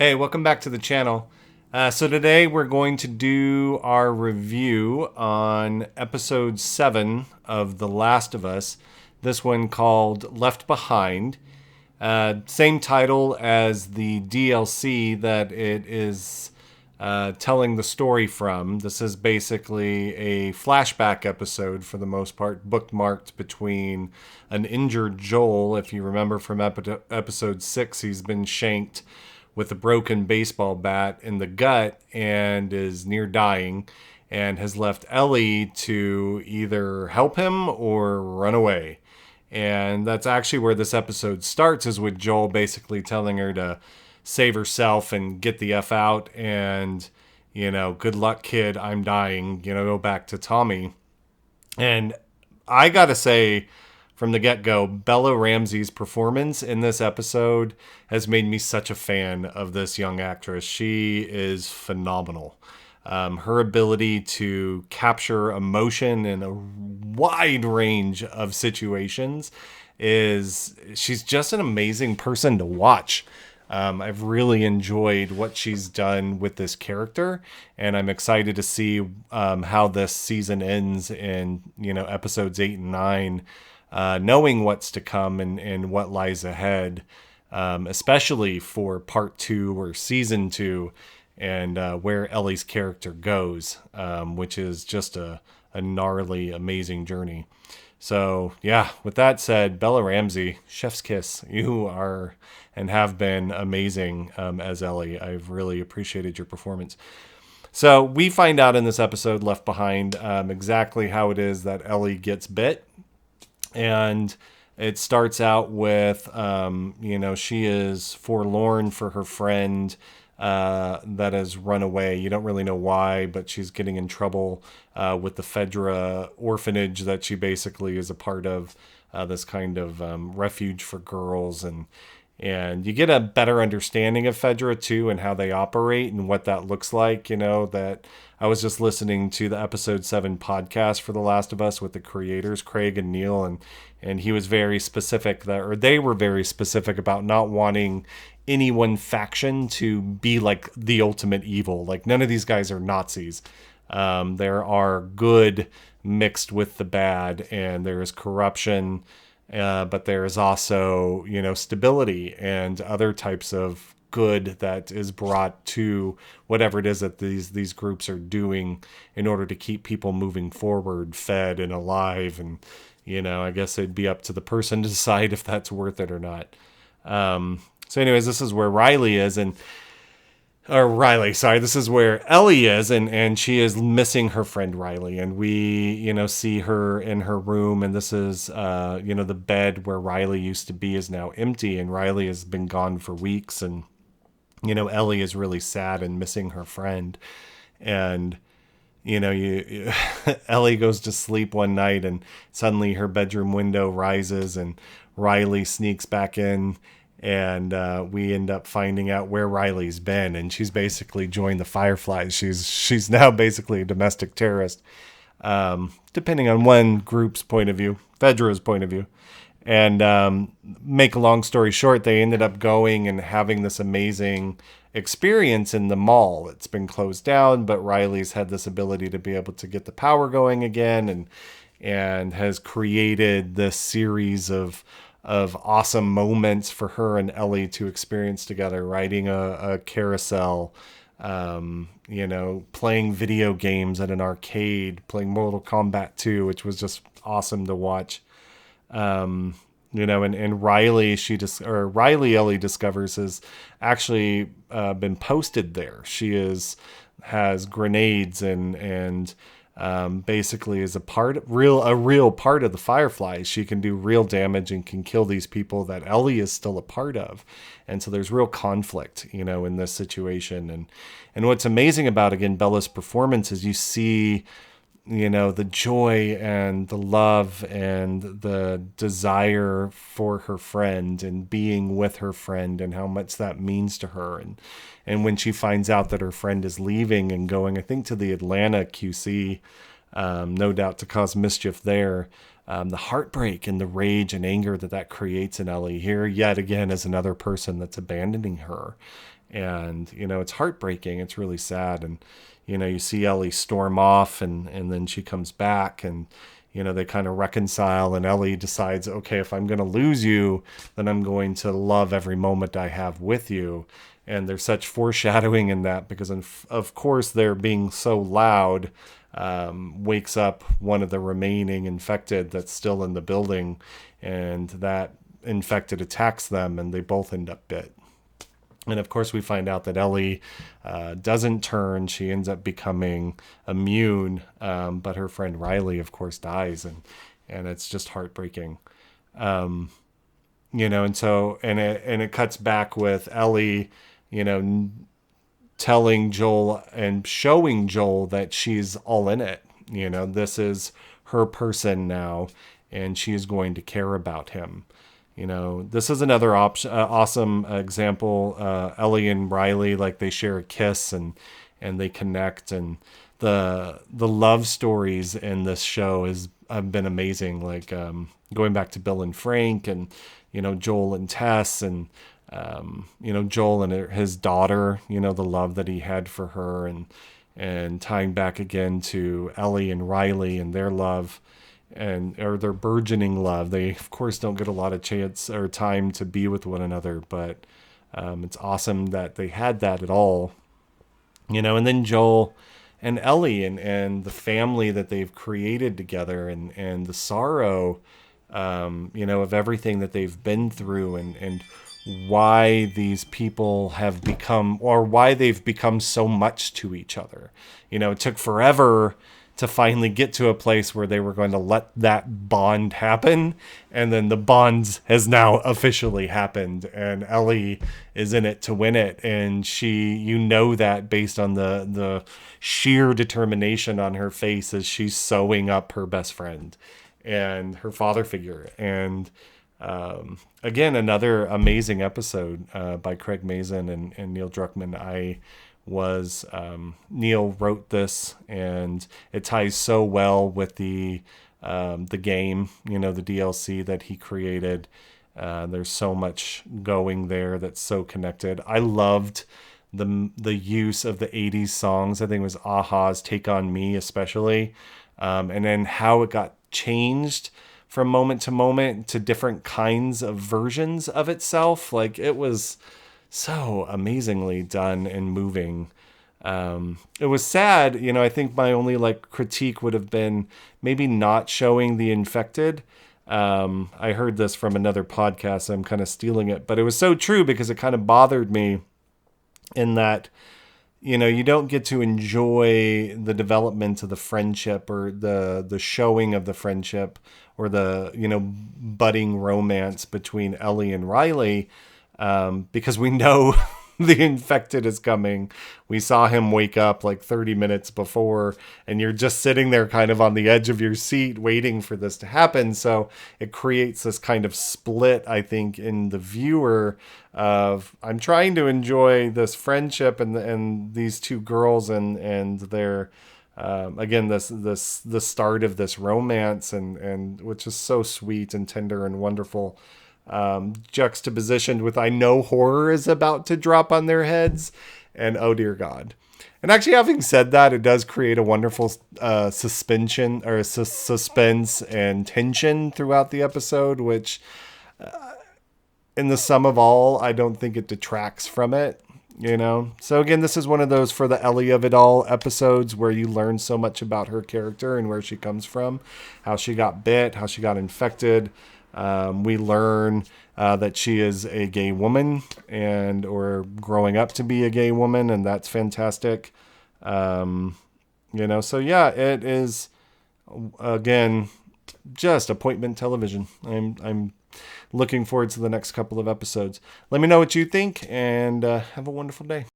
Hey, welcome back to the channel. So today we're going to do our review on episode 7 of The Last of Us. This one called Left Behind. Same title as the DLC that it is telling the story from. This is basically a flashback episode for the most part, bookmarked between an injured Joel. If you remember from episode 6, he's been shanked with a broken baseball bat in the gut and is near dying, and has left Ellie to either help him or run away. And that's actually where this episode starts, is with Joel basically telling her to save herself and get the F out, and, good luck, kid, I'm dying, go back to Tommy. And I gotta say, from the get-go, Bella Ramsey's performance in this episode has made me such a fan of this young actress. She is phenomenal. Her ability to capture emotion in a wide range of situations she's just an amazing person to watch. I've really enjoyed what she's done with this character, and I'm excited to see how this season ends in, episodes 8 and 9, knowing what's to come and what lies ahead, especially for part 2 or season 2, and where Ellie's character goes, which is just a gnarly, amazing journey. So, yeah, with that said, Bella Ramsey, chef's kiss. You are and have been amazing as Ellie. I've really appreciated your performance. So we find out in this episode, Left Behind, exactly how it is that Ellie gets bit. And it starts out with, she is forlorn for her friend that has run away. You don't really know why, but she's getting in trouble with the Fedra orphanage that she basically is a part of, this kind of refuge for girls. And you get a better understanding of Fedra too, and how they operate and what that looks like. That I was just listening to the episode 7 podcast for The Last of Us with the creators, Craig and Neil, and he was very specific they were very specific about not wanting any one faction to be like the ultimate evil. Like, none of these guys are Nazis. There are good mixed with the bad, and there is corruption. But there is also, stability and other types of good that is brought to whatever it is that these groups are doing in order to keep people moving forward, fed and alive. And, I guess it'd be up to the person to decide if that's worth it or not. So anyways, this is where this is where Ellie is, and she is missing her friend Riley, and we, see her in her room, and this is, the bed where Riley used to be is now empty, and Riley has been gone for weeks, and, Ellie is really sad and missing her friend, and, Ellie goes to sleep one night, and suddenly her bedroom window rises, and Riley sneaks back in. And we end up finding out where Riley's been, and she's basically joined the Fireflies. She's now basically a domestic terrorist, depending on one group's point of view, Fedra's point of view. And make a long story short, they ended up going and having this amazing experience in the mall. It's been closed down, but Riley's had this ability to be able to get the power going again, and has created this series of awesome moments for her and Ellie to experience together, riding a carousel, playing video games at an arcade, playing Mortal Kombat 2, which was just awesome to watch. And Riley, Ellie discovers, has actually been posted there. She has grenades and basically is a real part of the Fireflies. She can do real damage and can kill these people that Ellie is still a part of. And so there's real conflict, in this situation. And what's amazing about, again, Bella's performance is you see, the joy and the love and the desire for her friend and being with her friend, and how much that means to her. And when she finds out that her friend is leaving and going, I think, to the Atlanta QC, no doubt to cause mischief there, the heartbreak and the rage and anger that creates in Ellie here yet again as another person that's abandoning her. And, it's heartbreaking. It's really sad. And, you see Ellie storm off, and then she comes back, and, they kind of reconcile, and Ellie decides, okay, if I'm going to lose you, then I'm going to love every moment I have with you. And there's such foreshadowing in that, because of course they're being so loud, wakes up one of the remaining infected that's still in the building, and that infected attacks them, and they both end up bit. And of course, we find out that Ellie doesn't turn. She ends up becoming immune, but her friend Riley, of course, dies, and it's just heartbreaking. And so it cuts back with Ellie, telling Joel and showing Joel that she's all in it. This is her person now, and she is going to care about him. This is another awesome example. Ellie and Riley, like, they share a kiss, and they connect, and the love stories in this show have been amazing. Like, going back to Bill and Frank, and Joel and Tess, and Joel and his daughter. The love that he had for her, and tying back again to Ellie and Riley and their love, or their burgeoning love. They of course don't get a lot of chance or time to be with one another, but it's awesome that they had that at all. And then Joel and Ellie, and the family that they've created together, and the sorrow, of everything that they've been through, and why these people have become, or why they've become so much to each other. It took forever to finally get to a place where they were going to let that bond happen. And then the bond has now officially happened, and Ellie is in it to win it. And she, that based on the sheer determination on her face as she's sewing up her best friend and her father figure. And again, another amazing episode by Craig Mazin and Neil Druckmann. Neil wrote this, and it ties so well with the game, the DLC that he created. There's so much going there that's so connected. I loved the use of the 80s songs. I think it was a-ha's Take On Me especially, and then how it got changed from moment to moment to different kinds of versions of itself. Like, it was so amazingly done and moving. It was sad. I think my only critique would have been maybe not showing the infected. I heard this from another podcast, so I'm kind of stealing it, but it was so true, because it kind of bothered me in that, you don't get to enjoy the development of the friendship, or the showing of the friendship, or the, budding romance between Ellie and Riley, because we know the infected is coming. We saw him wake up 30 minutes before, and you're just sitting there kind of on the edge of your seat waiting for this to happen. So it creates this kind of split, I think, in the viewer of, I'm trying to enjoy this friendship and these two girls and their again, the start of this romance, and which is so sweet and tender and wonderful, juxtapositioned with, I know horror is about to drop on their heads, and oh dear God. And actually, having said that, it does create a wonderful suspension, or suspense and tension throughout the episode, which in the sum of all, I don't think it detracts from it. So again, this is one of those For the Ellie of It All episodes where you learn so much about her character and where she comes from, how she got bit, how she got infected. We learn that she is a gay woman, or growing up to be a gay woman, and that's fantastic. So yeah, it is, again, just appointment television. I'm looking forward to the next couple of episodes. Let me know what you think, and have a wonderful day.